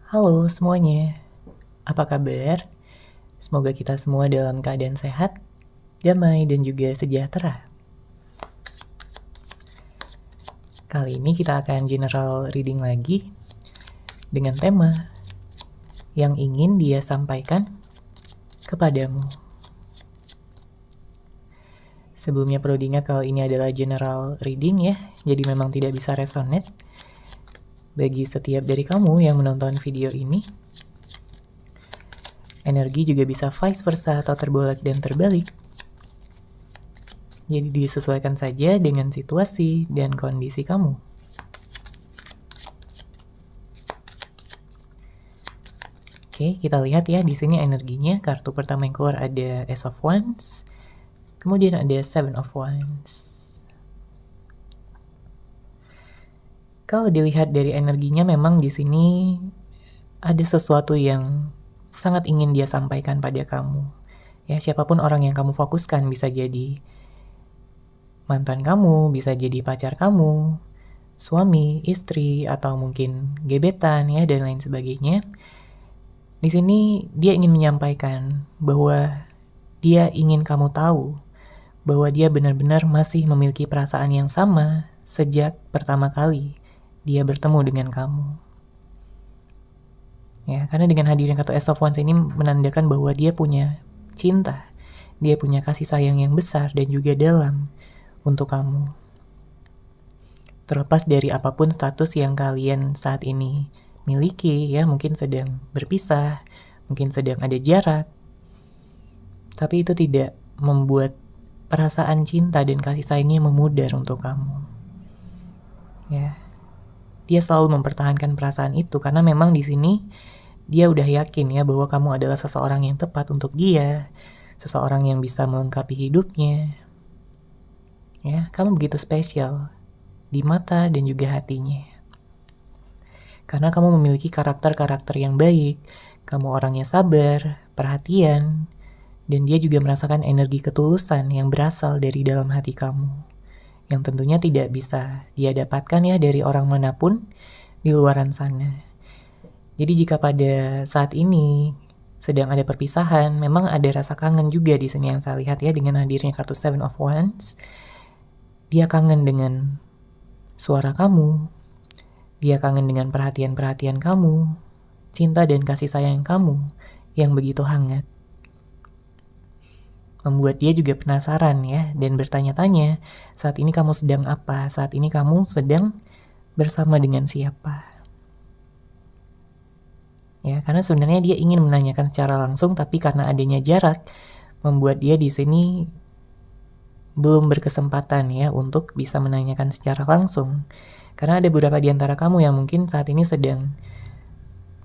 Halo semuanya, apa kabar? Semoga kita semua dalam keadaan sehat, damai, dan juga sejahtera. Kali ini kita akan general reading lagi dengan tema yang ingin dia sampaikan kepadamu. Sebelumnya perlu diingat kalau ini adalah general reading ya, jadi memang tidak bisa resonate bagi setiap dari kamu yang menonton video ini. Energi juga bisa vice versa atau terbolak dan terbalik. Jadi disesuaikan saja dengan situasi dan kondisi kamu. Oke, kita lihat ya di sini energinya. Kartu pertama yang keluar ada Ace of Wands, kemudian ada Seven of Wands. Kalau dilihat dari energinya, memang di sini ada sesuatu yang sangat ingin dia sampaikan pada kamu. Ya, siapapun orang yang kamu fokuskan, bisa jadi mantan kamu, bisa jadi pacar kamu, suami, istri, atau mungkin gebetan ya dan lain sebagainya. Di sini dia ingin menyampaikan bahwa dia ingin kamu tahu bahwa dia benar-benar masih memiliki perasaan yang sama sejak pertama kali dia bertemu dengan kamu. Ya, karena dengan hadirnya kartu Ace of Wands ini menandakan bahwa dia punya cinta, dia punya kasih sayang yang besar dan juga dalam untuk kamu. Terlepas dari apapun status yang kalian saat ini miliki, ya mungkin sedang berpisah, mungkin sedang ada jarak, tapi itu tidak membuat perasaan cinta dan kasih sayangnya memudar untuk kamu. Ya, dia selalu mempertahankan perasaan itu karena memang di sini dia udah yakin ya bahwa kamu adalah seseorang yang tepat untuk dia, seseorang yang bisa melengkapi hidupnya. Ya, kamu begitu spesial di mata dan juga hatinya. Karena kamu memiliki karakter-karakter yang baik, kamu orangnya sabar, perhatian, dan dia juga merasakan energi ketulusan yang berasal dari dalam hati kamu, yang tentunya tidak bisa dia dapatkan ya dari orang manapun di luaran sana. Jadi jika pada saat ini sedang ada perpisahan, memang ada rasa kangen juga di sini yang saya lihat ya dengan hadirnya kartu Seven of Wands. Dia kangen dengan suara kamu, dia kangen dengan perhatian-perhatian kamu, cinta dan kasih sayang kamu yang begitu hangat. Membuat dia juga penasaran ya, dan bertanya-tanya, saat ini kamu sedang apa? Saat ini kamu sedang bersama dengan siapa? Ya, karena sebenarnya dia ingin menanyakan secara langsung, tapi karena adanya jarak, membuat dia di sini belum berkesempatan ya untuk bisa menanyakan secara langsung. Karena ada beberapa di antara kamu yang mungkin saat ini sedang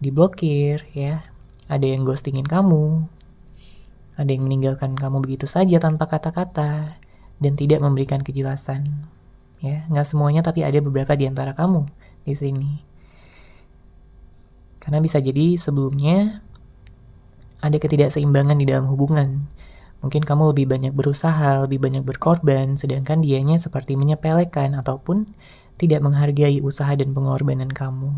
diblokir ya, ada yang ghostingin kamu, ada yang meninggalkan kamu begitu saja tanpa kata-kata dan tidak memberikan kejelasan. Ya, nggak semuanya, tapi ada beberapa di antara kamu di sini. Karena bisa jadi sebelumnya ada ketidakseimbangan di dalam hubungan. Mungkin kamu lebih banyak berusaha, lebih banyak berkorban, sedangkan dianya seperti menyepelekan ataupun tidak menghargai usaha dan pengorbanan kamu.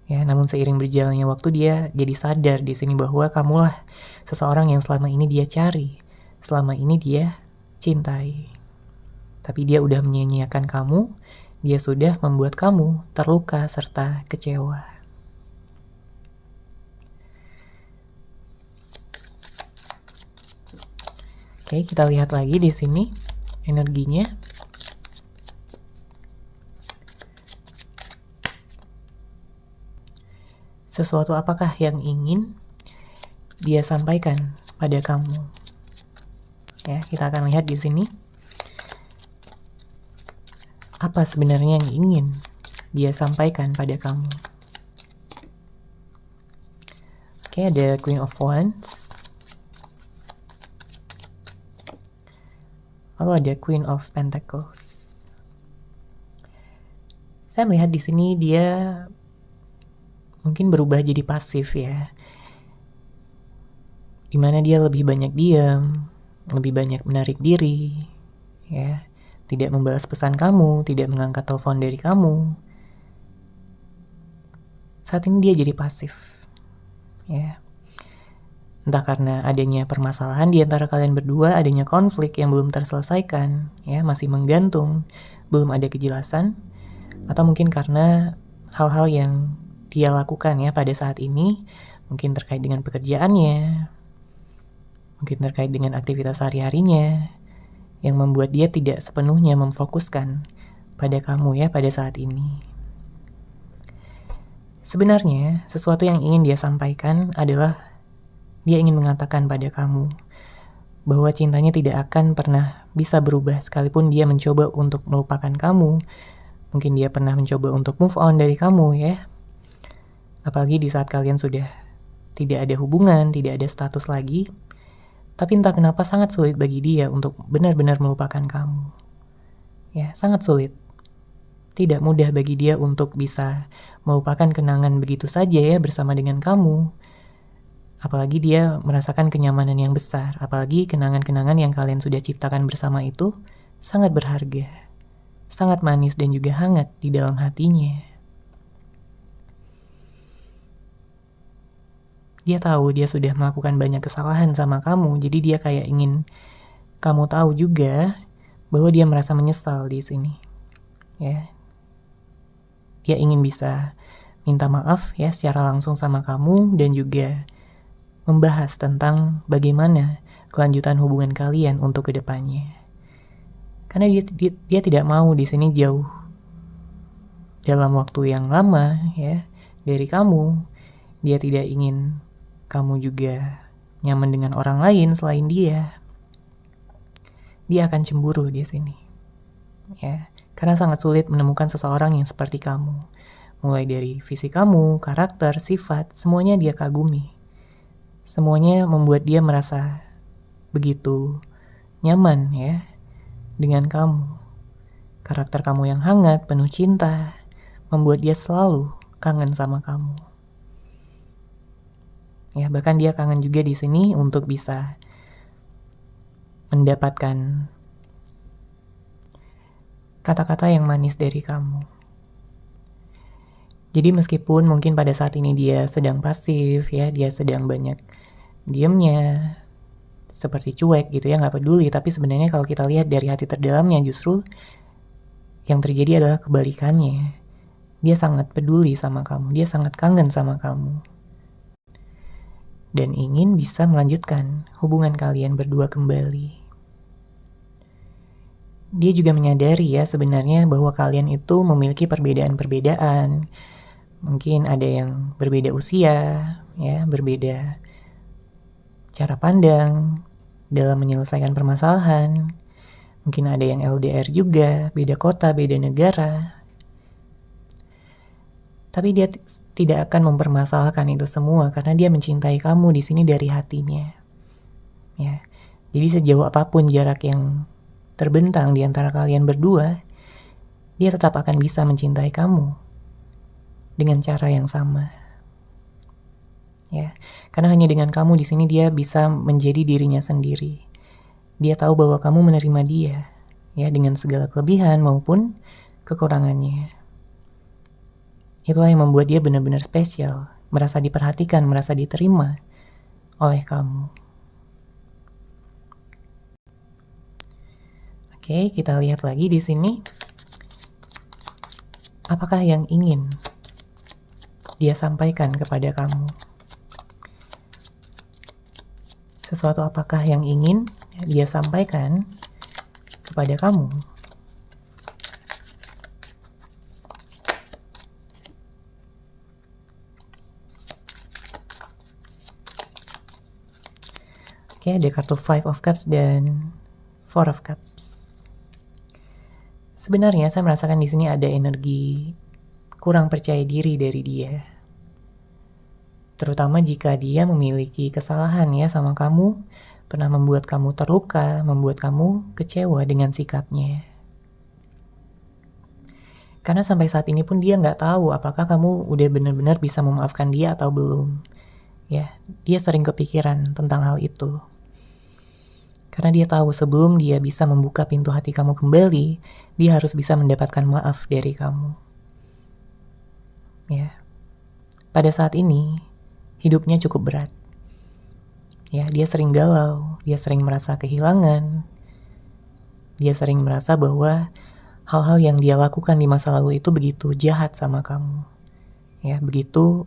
Ya, namun seiring berjalannya waktu dia jadi sadar di sini bahwa kamulah seseorang yang selama ini dia cari, selama ini dia cintai. Tapi dia udah menyia-nyiakan kamu, dia sudah membuat kamu terluka serta kecewa. Oke, kita lihat lagi di sini energinya. Sesuatu apakah yang ingin dia sampaikan pada kamu? Ya, kita akan lihat di sini. Apa sebenarnya yang ingin dia sampaikan pada kamu? Oke, ada Queen of Wands. Lalu ada Queen of Pentacles. Saya melihat di sini dia mungkin berubah jadi pasif ya, dimana dia lebih banyak diam, lebih banyak menarik diri ya, tidak membalas pesan kamu, tidak mengangkat telepon dari kamu. saat ini dia jadi pasif, ya. Entah karena adanya permasalahan di antara kalian berdua, adanya konflik yang belum terselesaikan, ya, masih menggantung, belum ada kejelasan, atau mungkin karena hal-hal yang dia lakukan ya pada saat ini, mungkin terkait dengan pekerjaannya, mungkin terkait dengan aktivitas sehari-harinya, yang membuat dia tidak sepenuhnya memfokuskan pada kamu ya pada saat ini. Sebenarnya, sesuatu yang ingin dia sampaikan adalah dia ingin mengatakan pada kamu bahwa cintanya tidak akan pernah bisa berubah sekalipun dia mencoba untuk melupakan kamu. Mungkin dia pernah mencoba untuk move on dari kamu ya. Apalagi di saat kalian sudah tidak ada hubungan, tidak ada status lagi. Tapi entah kenapa sangat sulit bagi dia untuk benar-benar melupakan kamu. Ya, sangat sulit. Tidak mudah bagi dia untuk bisa melupakan kenangan begitu saja ya bersama dengan kamu. Apalagi dia merasakan kenyamanan yang besar. Apalagi kenangan-kenangan yang kalian sudah ciptakan bersama itu sangat berharga. Sangat manis dan juga hangat di dalam hatinya. Dia tahu dia sudah melakukan banyak kesalahan sama kamu. Jadi dia kayak ingin kamu tahu juga bahwa dia merasa menyesal di sini. Ya. Dia ingin bisa minta maaf ya secara langsung sama kamu dan juga membahas tentang bagaimana kelanjutan hubungan kalian untuk kedepannya. Karena dia tidak mau di sini jauh dalam waktu yang lama ya dari kamu. Dia tidak ingin kamu juga nyaman dengan orang lain selain dia. Dia akan cemburu di sini. Ya, karena sangat sulit menemukan seseorang yang seperti kamu. Mulai dari fisik kamu, karakter, sifat, semuanya dia kagumi. Semuanya membuat dia merasa begitu nyaman ya dengan kamu. Karakter kamu yang hangat, penuh cinta, membuat dia selalu kangen sama kamu. Ya, bahkan dia kangen juga di sini untuk bisa mendapatkan kata-kata yang manis dari kamu. Jadi meskipun mungkin pada saat ini dia sedang pasif ya, dia sedang banyak diamnya, seperti cuek gitu ya, nggak peduli. Tapi sebenarnya kalau kita lihat dari hati terdalamnya justru yang terjadi adalah kebalikannya. Dia sangat peduli sama kamu, dia sangat kangen sama kamu. Dan ingin bisa melanjutkan hubungan kalian berdua kembali. Dia juga menyadari ya sebenarnya bahwa kalian itu memiliki perbedaan-perbedaan. Mungkin ada yang berbeda usia, ya, berbeda cara pandang dalam menyelesaikan permasalahan. Mungkin ada yang LDR juga, beda kota, beda negara. Tapi dia tidak akan mempermasalahkan itu semua karena dia mencintai kamu di sini dari hatinya. Ya. Jadi sejauh apapun jarak yang terbentang di antara kalian berdua, dia tetap akan bisa mencintai kamu dengan cara yang sama. Ya, karena hanya dengan kamu di sini dia bisa menjadi dirinya sendiri. Dia tahu bahwa kamu menerima dia, ya, dengan segala kelebihan maupun kekurangannya. Itulah yang membuat dia benar-benar spesial, merasa diperhatikan, merasa diterima oleh kamu. Oke, kita lihat lagi di sini. Apakah yang ingin dia sampaikan kepada kamu? Sesuatu apakah yang ingin dia sampaikan kepada kamu? Oke, ada kartu Five of Cups dan Four of Cups. Sebenarnya saya merasakan di sini ada energi kurang percaya diri dari dia. Terutama jika dia memiliki kesalahan ya sama kamu, pernah membuat kamu terluka, membuat kamu kecewa dengan sikapnya. Karena sampai saat ini pun dia nggak tahu apakah kamu udah benar-benar bisa memaafkan dia atau belum. Ya, dia sering kepikiran tentang hal itu. Karena dia tahu sebelum dia bisa membuka pintu hati kamu kembali, dia harus bisa mendapatkan maaf dari kamu. Ya. pada saat ini hidupnya cukup berat. Ya, dia sering galau, dia sering merasa kehilangan, dia sering merasa bahwa hal-hal yang dia lakukan di masa lalu itu begitu jahat sama kamu. Ya, begitu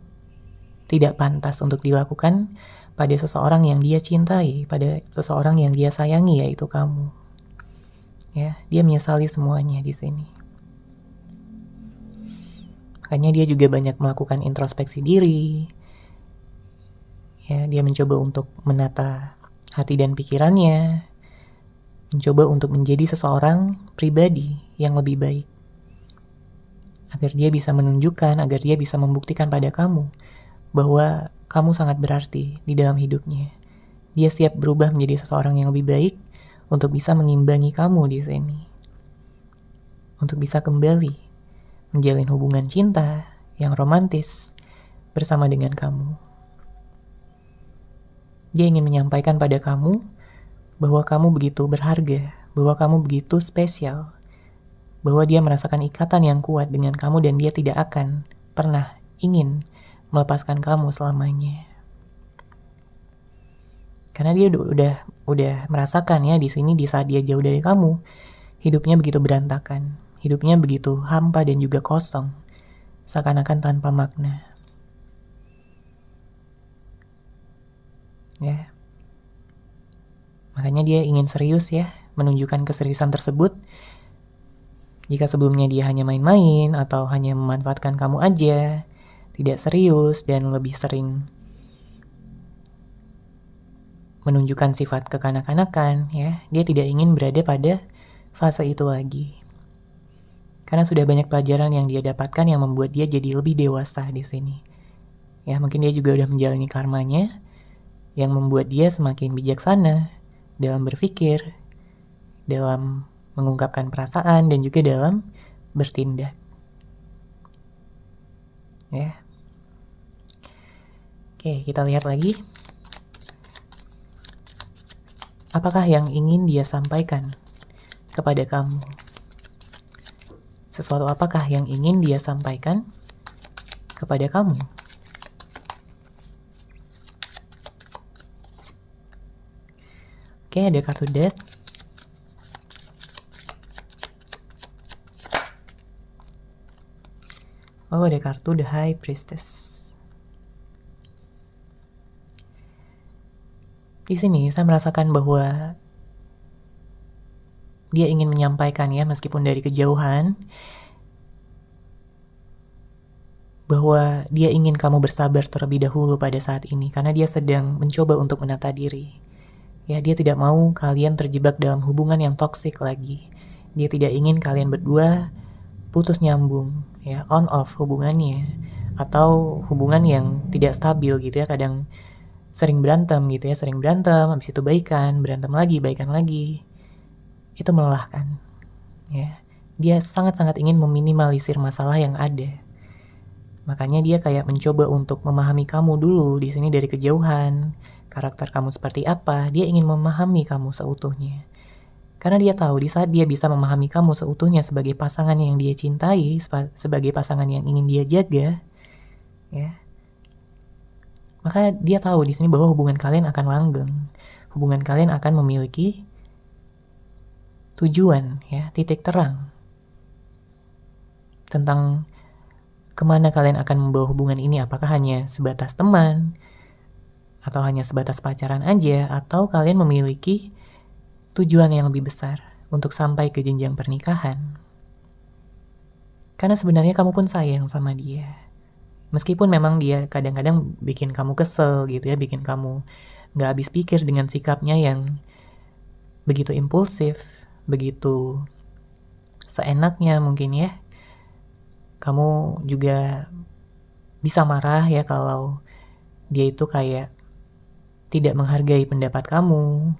tidak pantas untuk dilakukan pada seseorang yang dia cintai, pada seseorang yang dia sayangi, yaitu kamu. Ya, dia menyesali semuanya di sini. Makanya dia juga banyak melakukan introspeksi diri. Ya, dia mencoba untuk menata hati dan pikirannya, mencoba untuk menjadi seseorang pribadi yang lebih baik. Agar dia bisa menunjukkan, agar dia bisa membuktikan pada kamu bahwa kamu sangat berarti di dalam hidupnya. Dia siap berubah menjadi seseorang yang lebih baik untuk bisa mengimbangi kamu di sini. Untuk bisa kembali menjalin hubungan cinta yang romantis bersama dengan kamu. Dia ingin menyampaikan pada kamu bahwa kamu begitu berharga, bahwa kamu begitu spesial, bahwa dia merasakan ikatan yang kuat dengan kamu dan dia tidak akan pernah ingin melepaskan kamu selamanya. Karena dia udah merasakan ya di sini, di saat dia jauh dari kamu, hidupnya begitu berantakan, hidupnya begitu hampa dan juga kosong, seakan-akan tanpa makna. Ya, makanya dia ingin serius ya, menunjukkan keseriusan tersebut. Jika sebelumnya dia hanya main-main atau hanya memanfaatkan kamu aja, tidak serius dan lebih sering menunjukkan sifat kekanak-kanakan, ya, dia tidak ingin berada pada fase itu lagi. Karena sudah banyak pelajaran yang dia dapatkan yang membuat dia jadi lebih dewasa di sini. Ya, mungkin dia juga udah menjalani karmanya yang membuat dia semakin bijaksana dalam berpikir, dalam mengungkapkan perasaan, dan juga dalam bertindak. Ya. Oke, kita lihat lagi. Apakah yang ingin dia sampaikan kepada kamu? Sesuatu apakah yang ingin dia sampaikan kepada kamu? Oke, ada kartu Death. Oh, ada kartu The High Priestess. Di sini saya merasakan bahwa dia ingin menyampaikan ya, meskipun dari kejauhan, bahwa dia ingin kamu bersabar terlebih dahulu pada saat ini, karena dia sedang mencoba untuk menata diri. Ya, dia tidak mau kalian terjebak dalam hubungan yang toksik lagi. Dia tidak ingin kalian berdua putus nyambung, ya, on off hubungannya, atau hubungan yang tidak stabil gitu ya, kadang sering berantem gitu ya, sering berantem, habis itu baikan, berantem lagi, baikan lagi. Itu melelahkan. Ya. Dia sangat-sangat ingin meminimalisir masalah yang ada. Makanya dia kayak mencoba untuk memahami kamu dulu di sini dari kejauhan. Karakter kamu seperti apa, dia ingin memahami kamu seutuhnya. Karena dia tahu di saat dia bisa memahami kamu seutuhnya sebagai pasangan yang dia cintai, sebagai pasangan yang ingin dia jaga, ya, maka dia tahu di sini bahwa hubungan kalian akan langgeng. Hubungan kalian akan memiliki tujuan, ya, titik terang tentang kemana kalian akan membawa hubungan ini. Apakah hanya sebatas teman, atau hanya sebatas pacaran aja, atau kalian memiliki tujuan yang lebih besar untuk sampai ke jenjang pernikahan. Karena sebenarnya kamu pun sayang sama dia. Meskipun memang dia kadang-kadang bikin kamu kesel gitu ya, bikin kamu gak habis pikir dengan sikapnya yang begitu impulsif, begitu seenaknya mungkin ya. Kamu juga bisa marah ya kalau dia itu kayak tidak menghargai pendapat kamu,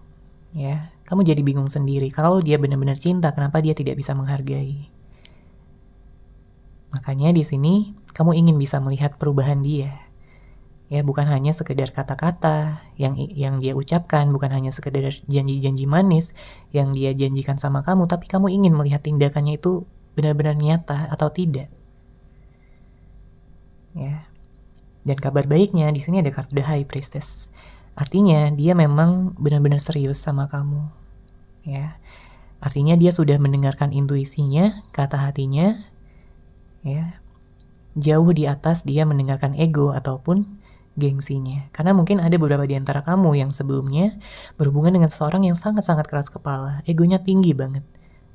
ya. Kamu jadi bingung sendiri. Kalau dia benar-benar cinta, kenapa dia tidak bisa menghargai? Makanya di sini kamu ingin bisa melihat perubahan dia. Ya, bukan hanya sekedar kata-kata yang dia ucapkan, bukan hanya sekedar janji-janji manis yang dia janjikan sama kamu, tapi kamu ingin melihat tindakannya itu benar-benar nyata atau tidak. Ya. Dan kabar baiknya di sini ada kartu The High Priestess. Artinya dia memang benar-benar serius sama kamu. Ya. Artinya dia sudah mendengarkan intuisinya, kata hatinya, ya. Jauh di atas dia mendengarkan ego ataupun gengsinya. Karena mungkin ada beberapa di antara kamu yang sebelumnya berhubungan dengan seseorang yang sangat-sangat keras kepala. Egonya tinggi banget.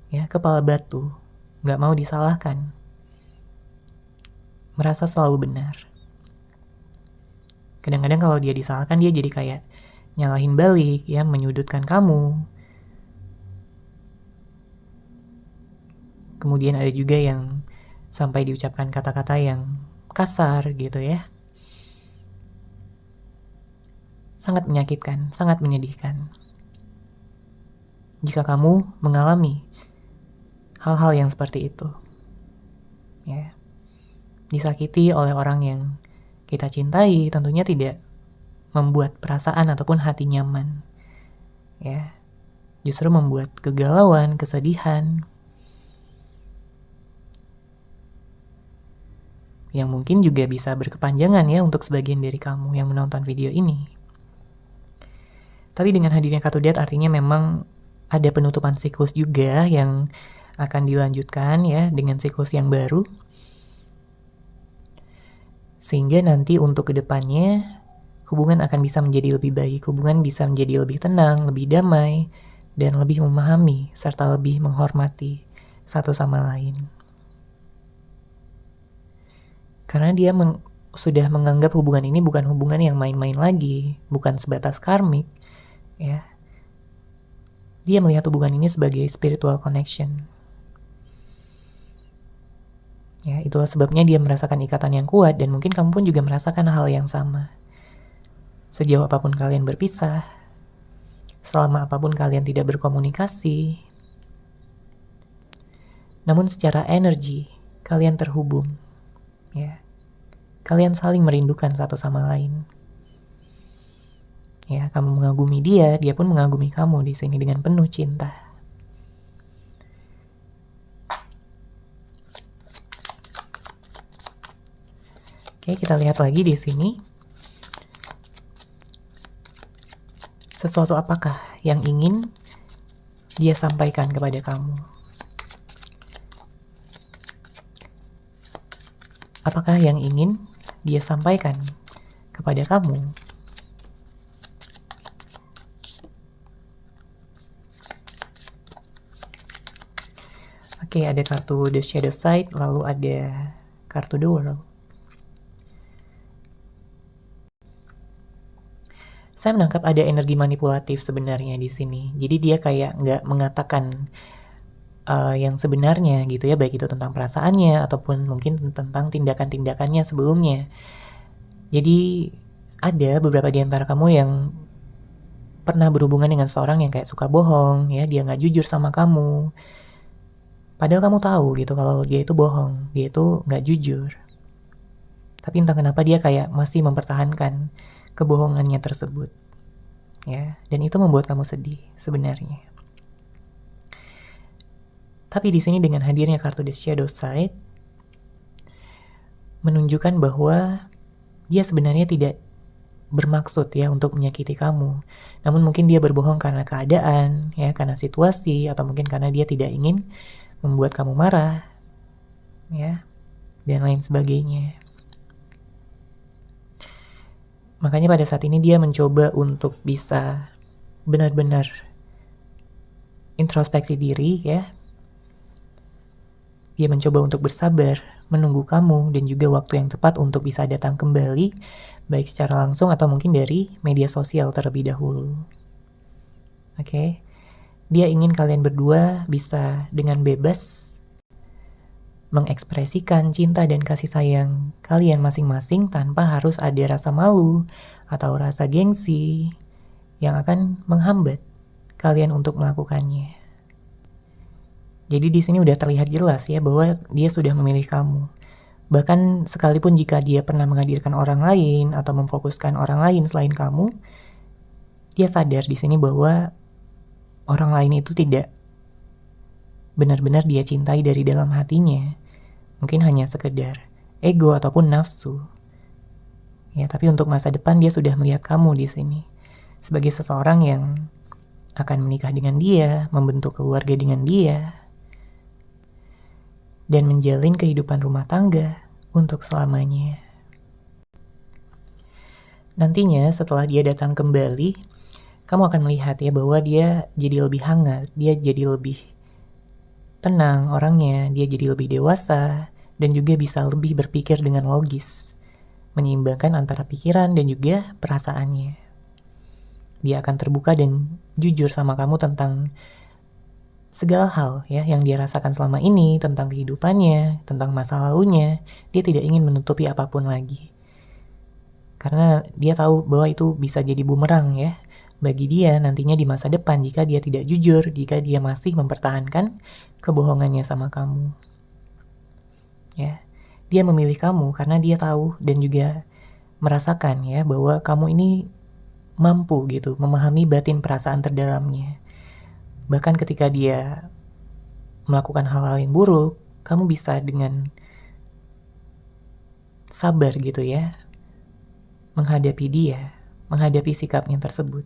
Ya, kepala batu. Nggak mau disalahkan. Merasa selalu benar. Kadang-kadang kalau dia disalahkan, dia jadi kayak nyalahin balik, ya, menyudutkan kamu. Kemudian ada juga yang sampai diucapkan kata-kata yang kasar gitu ya. Sangat menyakitkan, sangat menyedihkan. Jika kamu mengalami hal-hal yang seperti itu. Ya. Disakiti oleh orang yang kita cintai tentunya tidak membuat perasaan ataupun hati nyaman. Ya. Justru membuat kegalauan, kesedihan. Yang mungkin juga bisa berkepanjangan ya untuk sebagian dari kamu yang menonton video ini. Tapi dengan hadirnya kartu Death artinya memang ada penutupan siklus juga yang akan dilanjutkan ya dengan siklus yang baru. Sehingga nanti untuk kedepannya hubungan akan bisa menjadi lebih baik, hubungan bisa menjadi lebih tenang, lebih damai, dan lebih memahami serta lebih menghormati satu sama lain. Karena dia sudah menganggap hubungan ini bukan hubungan yang main-main lagi, bukan sebatas karmik, ya. Dia melihat hubungan ini sebagai spiritual connection. Ya, itulah sebabnya dia merasakan ikatan yang kuat dan mungkin kamu pun juga merasakan hal yang sama. Sejauh apapun kalian berpisah, selama apapun kalian tidak berkomunikasi, namun secara energi kalian terhubung. Ya. Kalian saling merindukan satu sama lain. Ya, kamu mengagumi dia, dia pun mengagumi kamu di sini dengan penuh cinta. Oke, kita lihat lagi di sini. Sesuatu apakah yang ingin dia sampaikan kepada kamu? Apakah yang ingin dia sampaikan kepada kamu? Oke, ada kartu The Shadow Side, lalu ada kartu The World. Saya menangkap ada energi manipulatif sebenarnya di sini. Jadi dia kayak nggak mengatakan yang sebenarnya gitu ya, baik itu tentang perasaannya ataupun mungkin tentang tindakan-tindakannya sebelumnya. Jadi ada beberapa di antara kamu yang pernah berhubungan dengan seorang yang kayak suka bohong, ya, dia nggak jujur sama kamu. Padahal kamu tahu gitu kalau dia itu bohong, dia itu nggak jujur. Tapi entah kenapa dia kayak masih mempertahankan kebohongannya tersebut. Ya, dan itu membuat kamu sedih sebenarnya. Tapi di sini dengan hadirnya kartu The Shadow Side menunjukkan bahwa dia sebenarnya tidak bermaksud ya untuk menyakiti kamu. Namun mungkin dia berbohong karena keadaan, ya, karena situasi, atau mungkin karena dia tidak ingin membuat kamu marah, ya, dan lain sebagainya. Makanya pada saat ini dia mencoba untuk bisa benar-benar introspeksi diri, ya. Dia mencoba untuk bersabar, menunggu kamu, dan juga waktu yang tepat untuk bisa datang kembali, baik secara langsung atau mungkin dari media sosial terlebih dahulu. Oke. Dia ingin kalian berdua bisa dengan bebas mengekspresikan cinta dan kasih sayang kalian masing-masing tanpa harus ada rasa malu atau rasa gengsi yang akan menghambat kalian untuk melakukannya. Jadi di sini udah terlihat jelas ya bahwa dia sudah memilih kamu. Bahkan sekalipun jika dia pernah menghadirkan orang lain atau memfokuskan orang lain selain kamu, dia sadar di sini bahwa orang lain itu tidak benar-benar dia cintai dari dalam hatinya. Mungkin hanya sekedar ego ataupun nafsu. Ya, tapi untuk masa depan dia sudah melihat kamu di sini sebagai seseorang yang akan menikah dengan dia, membentuk keluarga dengan dia, dan menjalin kehidupan rumah tangga untuk selamanya. Nantinya setelah dia datang kembali, kamu akan melihat ya bahwa dia jadi lebih hangat, dia jadi lebih tenang orangnya, dia jadi lebih dewasa, dan juga bisa lebih berpikir dengan logis, menyeimbangkan antara pikiran dan juga perasaannya. Dia akan terbuka dan jujur sama kamu tentang segala hal ya yang dia rasakan selama ini, tentang kehidupannya, tentang masa lalunya. Dia tidak ingin menutupi apapun lagi. Karena dia tahu bahwa itu bisa jadi bumerang ya bagi dia nantinya di masa depan jika dia tidak jujur, jika dia masih mempertahankan kebohongannya sama kamu. Ya. Dia memilih kamu karena dia tahu dan juga merasakan ya bahwa kamu ini mampu gitu memahami batin perasaan terdalamnya. Bahkan ketika dia melakukan hal-hal yang buruk, kamu bisa dengan sabar gitu ya, menghadapi dia, menghadapi sikapnya tersebut.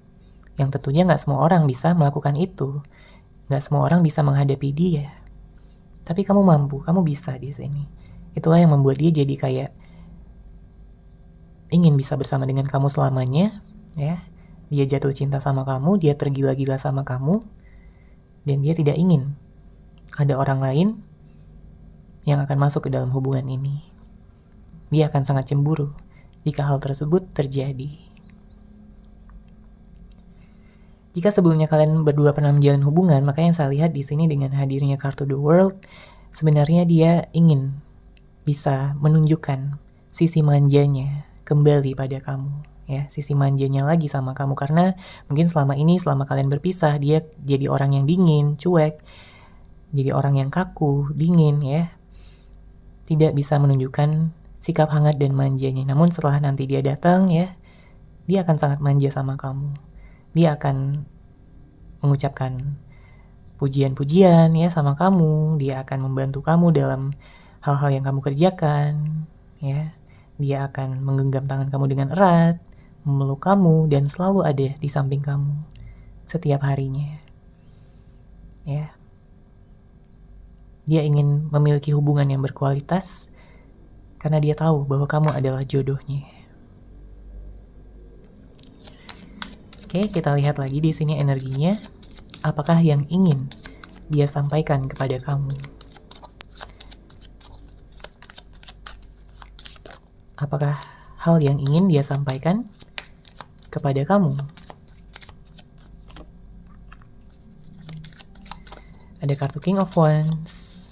Yang tentunya gak semua orang bisa melakukan itu. Gak semua orang bisa menghadapi dia. Tapi kamu mampu, kamu bisa di sini. Itulah yang membuat dia jadi kayak ingin bisa bersama dengan kamu selamanya, ya. Dia jatuh cinta sama kamu, dia tergila-gila sama kamu, dan dia tidak ingin ada orang lain yang akan masuk ke dalam hubungan ini. Dia akan sangat cemburu jika hal tersebut terjadi. Jika sebelumnya kalian berdua pernah menjalin hubungan, maka yang saya lihat di sini dengan hadirnya kartu The World, sebenarnya dia ingin bisa menunjukkan sisi manjanya kembali pada kamu. Ya, sisi manjanya lagi sama kamu karena mungkin selama kalian berpisah dia jadi orang yang dingin, cuek, jadi orang yang kaku, dingin ya. Tidak bisa menunjukkan sikap hangat dan manjanya. Namun setelah nanti dia datang ya, dia akan sangat manja sama kamu. Dia akan mengucapkan pujian-pujian ya sama kamu, dia akan membantu kamu dalam hal-hal yang kamu kerjakan ya. Dia akan menggenggam tangan kamu dengan erat, memeluk kamu, dan selalu ada di samping kamu setiap harinya. Ya. Dia ingin memiliki hubungan yang berkualitas karena dia tahu bahwa kamu adalah jodohnya. Oke, kita lihat lagi di sini energinya. Apakah yang ingin dia sampaikan kepada kamu? Apakah hal yang ingin dia sampaikan kepada kamu? Ada kartu King of Wands.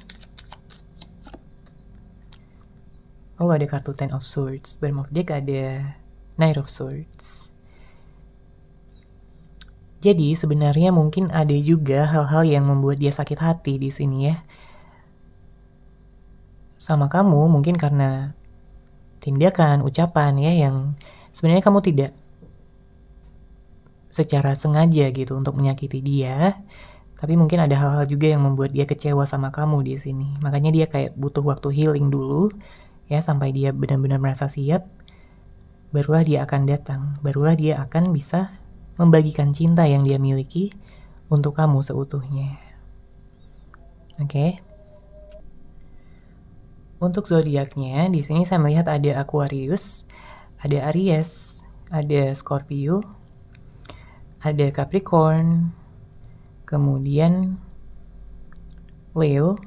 Lalu ada kartu Ten of Swords. Bottom of deck ada Knight of Swords. Jadi sebenarnya mungkin ada juga hal-hal yang membuat dia sakit hati di sini ya. Sama kamu mungkin karena tindakan, ucapan ya yang sebenarnya kamu tidak secara sengaja gitu untuk menyakiti dia. Tapi mungkin ada hal-hal juga yang membuat dia kecewa sama kamu di sini. Makanya dia kayak butuh waktu healing dulu ya sampai dia benar-benar merasa siap. Barulah dia akan datang, barulah dia akan bisa membagikan cinta yang dia miliki untuk kamu seutuhnya. Oke. Untuk zodiaknya, di sini saya melihat ada Aquarius, ada Aries, ada Scorpio, ada Capricorn, kemudian Leo.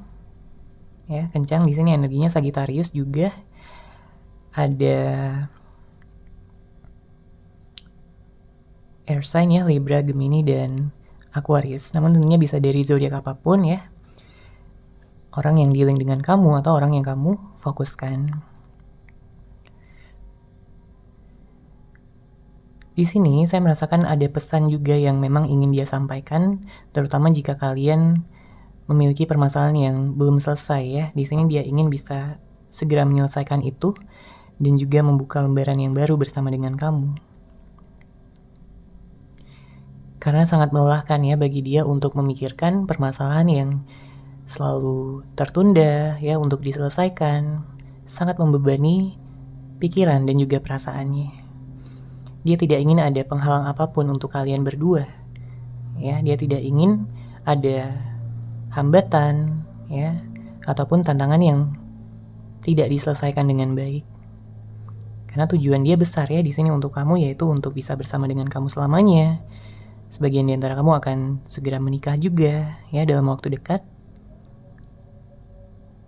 Ya, kencang di sini energinya Sagittarius juga. Ada air sign ya, Libra, Gemini, dan Aquarius. Namun tentunya bisa dari zodiak apapun ya. Orang yang dealing dengan kamu atau orang yang kamu fokuskan. Di sini saya merasakan ada pesan juga yang memang ingin dia sampaikan, terutama jika kalian memiliki permasalahan yang belum selesai ya. Di sini dia ingin bisa segera menyelesaikan itu dan juga membuka lembaran yang baru bersama dengan kamu. Karena sangat melelahkan ya bagi dia untuk memikirkan permasalahan yang selalu tertunda ya untuk diselesaikan. Sangat membebani pikiran dan juga perasaannya. Dia tidak ingin ada penghalang apapun untuk kalian berdua. Ya, dia tidak ingin ada hambatan, ya, ataupun tantangan yang tidak diselesaikan dengan baik. Karena tujuan dia besar ya di sini untuk kamu, yaitu untuk bisa bersama dengan kamu selamanya. Sebagian di antara kamu akan segera menikah juga ya dalam waktu dekat.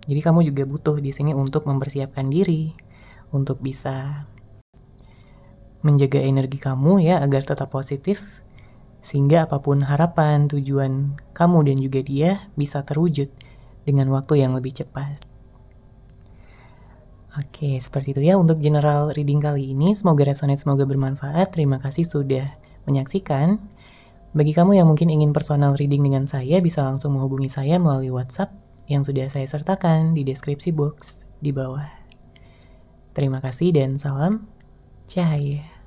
Jadi kamu juga butuh di sini untuk mempersiapkan diri, untuk bisa menjaga energi kamu ya agar tetap positif, sehingga apapun harapan, tujuan kamu dan juga dia bisa terwujud dengan waktu yang lebih cepat. Oke, seperti itu ya untuk general reading kali ini. Semoga resonate, semoga bermanfaat. Terima kasih sudah menyaksikan. Bagi kamu yang mungkin ingin personal reading dengan saya, bisa langsung menghubungi saya melalui WhatsApp yang sudah saya sertakan di deskripsi box di bawah. Terima kasih dan salam cahaya.